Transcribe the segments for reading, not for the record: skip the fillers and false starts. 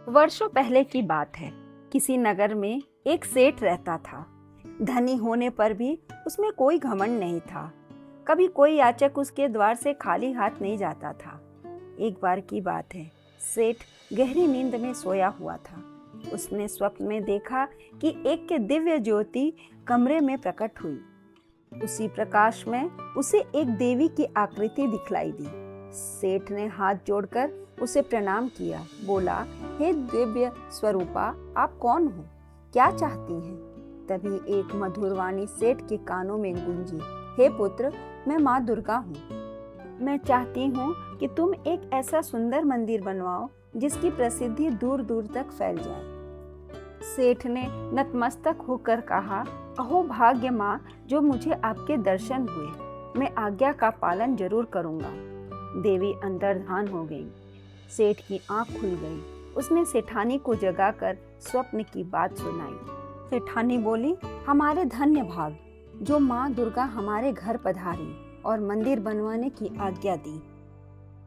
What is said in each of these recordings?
वर्षों पहले की बात है। किसी नगर में एक सेठ रहता था। धनी होने पर भी उसमें कोई घमंड नहीं था। कभी कोई याचक उसके द्वार से खाली हाथ नहीं जाता था। एक बार की बात है, सेठ गहरी नींद में सोया हुआ था। उसने स्वप्न में देखा कि एक दिव्य ज्योति कमरे में प्रकट हुई। उसी प्रकाश में उसे एक देवी की आकृति दिखलाई दी। सेठ ने हाथ जोड़कर उसे प्रणाम किया। बोला, हे दिव्य स्वरूपा, आप कौन हो? क्या चाहती हैं? तभी एक मधुर वाणी सेठ के कानों में गूंजी। हे पुत्र, मैं माँ दुर्गा हूँ। मैं चाहती हूँ कि तुम एक ऐसा सुंदर मंदिर बनवाओ जिसकी प्रसिद्धि दूर दूर तक फैल जाए। सेठ ने नतमस्तक होकर कहा, अहो भाग्य माँ, जो मुझे आपके दर्शन हुए। मैं आज्ञा का पालन जरूर करूँगा। देवी अंतर्धान हो गई। सेठ की आंख खुल गई। उसने सेठानी को जगाकर स्वप्न की बात सुनाई। सेठानी बोली, हमारे धन्य भाग जो माँ दुर्गा हमारे घर पधारी और मंदिर बनवाने की आज्ञा दी।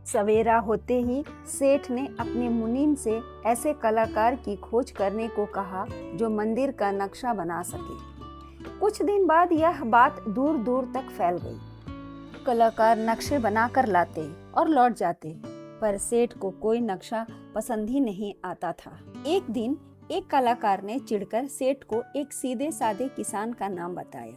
सवेरा होते ही सेठ ने अपने मुनीम से ऐसे कलाकार की खोज करने को कहा जो मंदिर का नक्शा बना सके। कुछ दिन बाद यह बात दूर दूर तक फैल गई। कलाकार नक्शे बनाकर लाते और लौट जाते, पर सेठ को कोई नक्शा पसंद ही नहीं आता था। एक दिन एक कलाकार ने चिढ़कर सेठ को एक सीधे साधे किसान का नाम बताया।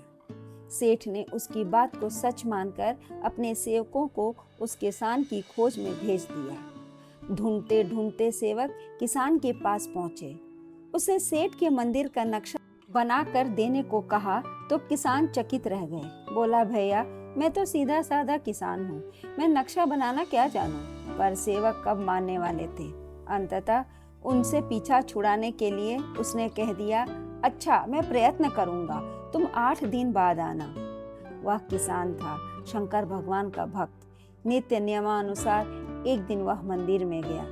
सेठ ने उसकी बात को सच मानकर अपने सेवकों को उस किसान की खोज में भेज दिया। ढूंढते ढूंढते सेवक किसान के पास पहुंचे। उसे सेठ के मंदिर का नक्शा बना कर देने को कहा तो किसान चकित रह गए। बोला, भैया, मैं तो सीधा साधा किसान हूँ, मैं नक्शा बनाना क्या जानूं। पर सेवक कब मानने वाले थे। अंततः उनसे पीछा छुड़ाने के लिए उसने कह दिया, अच्छा, मैं प्रयत्न करूंगा, तुम 8 दिन बाद आना। वह किसान था शंकर भगवान का भक्त। नित्य नियमानुसार एक दिन वह मंदिर में गया,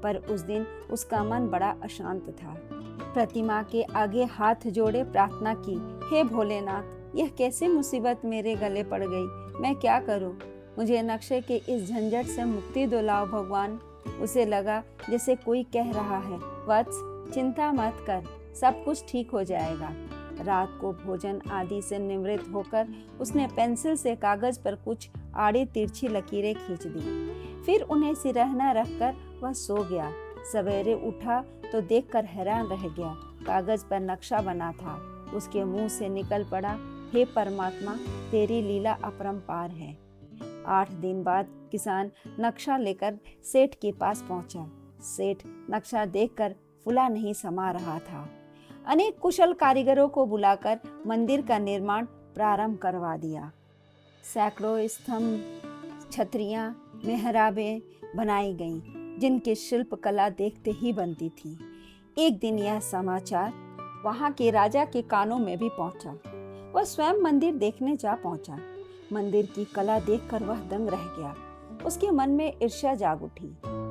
पर उस दिन उसका मन बड़ा अशांत था। प्रतिमा के आगे हाथ जोड़े प्रार्थना की, हे भोलेनाथ, यह कैसे मुसीबत मेरे गले पड़ गई, मैं क्या करूं? मुझे नक्शे के इस झंझट से मुक्ति दिलाओ भगवान। उसे लगा जैसे कोई कह रहा है, वत्स, चिंता मत कर, सब कुछ ठीक हो जाएगा। रात को भोजन आदि से निवृत्त होकर उसने पेंसिल से कागज पर कुछ आड़ी तिरछी लकीरें खींच दी। फिर उन्हें सिरहना रखकर वह सो गया। सवेरे उठा तो देखकर हैरान रह गया। कागज पर नक्शा बना था। उसके मुंह से निकल पड़ा, हे परमात्मा, तेरी लीला अपरंपार है। 8 दिन बाद किसान नक्शा लेकर सेठ के पास पहुंचा। सेठ नक्शा देखकर फुला नहीं समा रहा था। अनेक कुशल कारीगरों को बुलाकर मंदिर का निर्माण प्रारंभ करवा दिया। सैकड़ों स्तंभ, छतरियां, मेहराबें बनाई गईं, जिनकी शिल्प कला देखते ही बनती थी। एक दिन यह समाचार वहां के राजा के कानों में भी पहुंचा। वह स्वयं मंदिर देखने जा पहुंचा। मंदिर की कला देखकर वह दंग रह गया। उसके मन में ईर्ष्या जाग उठी।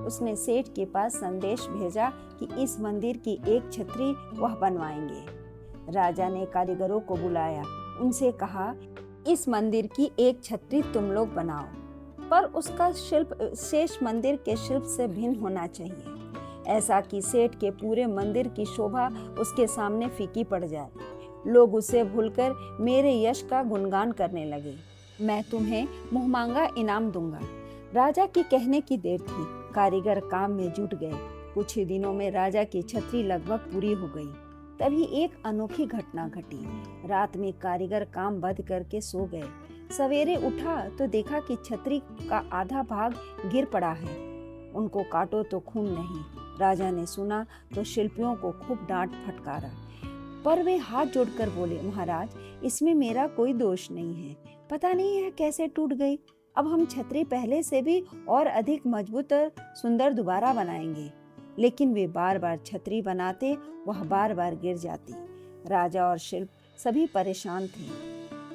उसने सेठ के पास संदेश भेजा कि इस मंदिर की एक छतरी वह बनवाएंगे। राजा ने कारीगरों को बुलाया। उनसे कहा, इस मंदिर की एक छतरी तुम लोग बनाओ, पर उसका शिल्प शेष मंदिर के शिल्प से भिन्न होना चाहिए, ऐसा कि सेठ के पूरे मंदिर की शोभा उसके सामने फीकी पड़ जाए। लोग उसे भूलकर मेरे यश का गुणगान करने लगे। मैं तुम्हें मुहमांगा इनाम दूंगा। राजा की कहने की देर थी। कारीगर काम में जुट गए। कुछ ही दिनों में राजा की छतरी लगभग पूरी हो गई। तभी एक अनोखी घटना घटी। रात में कारीगर काम बंद करके सो गए। सवेरे उठा तो देखा कि छतरी का आधा भाग गिर पड़ा है। उनको काटो तो खून नहीं। राजा ने सुना तो शिल्पियों को खूब डांट फटकारा, पर वे हाथ जोड़कर बोले, महाराज, इसमें मेरा कोई दोष नहीं है। पता नहीं यह कैसे टूट गई। अब हम छतरी पहले से भी और अधिक मजबूत और सुंदर दोबारा बनाएंगे। लेकिन वे बार बार छतरी बनाते, वह बार बार गिर जाती। राजा और शिल्प सभी परेशान थे।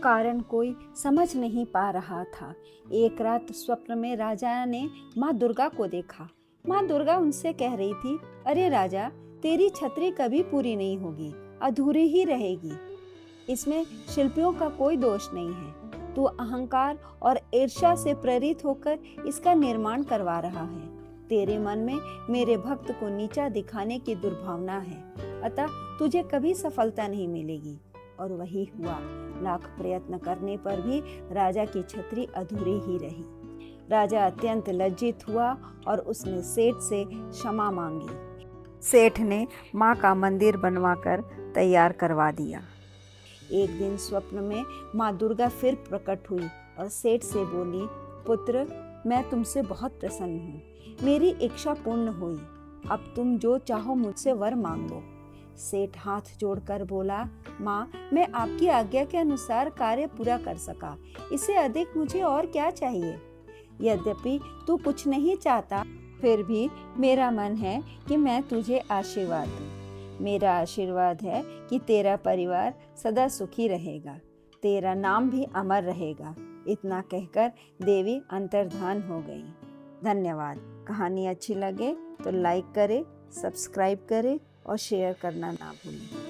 कारण कोई समझ नहीं पा रहा था। एक रात स्वप्न में राजा ने माँ दुर्गा को देखा। माँ दुर्गा उनसे कह रही थी, अरे राजा, तेरी छतरी कभी पूरी नहीं होगी, अधूरी ही रहेगी। इसमें शिल्पियों का कोई दोष नहीं है। तू अहंकार और ईर्ष्या से प्रेरित होकर इसका निर्माण करवा रहा है। तेरे मन में मेरे भक्त को नीचा दिखाने की दुर्भावना है, अतः तुझे कभी सफलता नहीं मिलेगी। और वही हुआ। लाख प्रयत्न करने पर भी राजा की छतरी अधूरी ही रही। राजा अत्यंत लज्जित हुआ और उसने सेठ से क्षमा मांगी। सेठ ने माँ का मंदिर बनवाकर तैयार करवा दिया। एक दिन स्वप्न में माँ दुर्गा फिर प्रकट हुई और सेठ से बोली, पुत्र, मैं तुमसे बहुत प्रसन्न हूँ। मेरी इच्छा पूर्ण हुई। अब तुम जो चाहो मुझसे वर मांगो। सेठ हाथ जोड़कर बोला, माँ, मैं आपकी आज्ञा के अनुसार कार्य पूरा कर सका। इससे अधिक मुझे और क्या चाहिए? यद्यपि तू कुछ नहीं चाहता, फिर भी मेरा मन है कि मैं तुझे आशीर्वाद दूं। मेरा आशीर्वाद है कि तेरा परिवार सदा सुखी रहेगा, तेरा नाम भी अमर रहेगा। इतना कहकर देवी अंतर्धान हो गई। धन्यवाद। कहानी अच्छी लगे तो लाइक करें, सब्सक्राइब करें और शेयर करना ना भूलें।